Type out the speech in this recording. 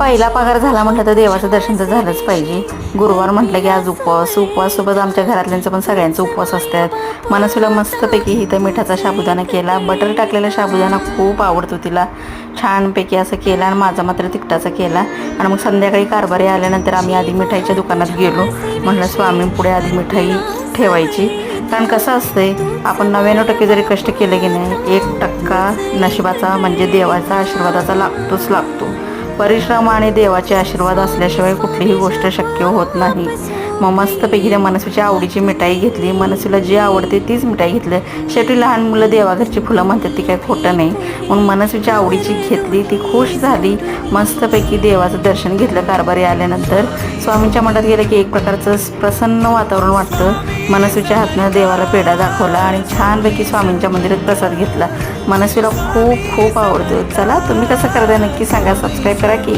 पहिला पगार झाला म्हटलं तर देवाचं दर्शन तर झालंच पाहिजे. गुरुवार म्हटलं की आज उपवाससोबत आमच्या घरातल्यांचं पण सगळ्यांचं उपवास असतात. मनसूला मस्तपैकी इथं मिठाचा साबुदाणा केला. बटर टाकलेला साबुदाणा खूप आवडतो तिला. छानपैकी असं केला आणि माझा मात्र तिखटाचा केला. आणि मग संध्याकाळी कारभारी आल्यानंतर आम्ही आधी मिठाईच्या दुकानात गेलो. म्हटलं स्वामींपुढे आधी मिठाई ठेवायची. कारण कसं असतंय, आपण 99% जरी कष्ट केले की नाही, 1% नशिबाचा म्हणजे देवाचा आशीर्वादाचा लागतोच लागतो. परिश्रम आणि देवाचे आशीर्वाद असल्याशिवाय कुठलीही गोष्ट शक्य होत नाही. मग मस्तपैकी त्या मनसूच्या आवडीची मिठाई घेतली. मनसूला जी आवडते तीच मिठाई घेतली. शेवटी लहान मुलं देवाघरची फुलं म्हणतात, ती काही खोटं नाही. म्हणून मनसूच्या आवडीची घेतली, ती खुश झाली. मस्तपैकी देवाचं दर्शन घेतलं. कारभारी आल्यानंतर स्वामींच्या मठात गेलं की एक प्रकारचं प्रसन्न वातावरण वाटतं. मनसूच्या हातनं देवाला पेढा दाखवला आणि छानपैकी स्वामींच्या मंदिरात प्रसाद घेतला. मनसूला खूप खूप आवडतो. चला, तुम्ही कसं करताय नक्की सांगा. सबस्क्राईब करा की.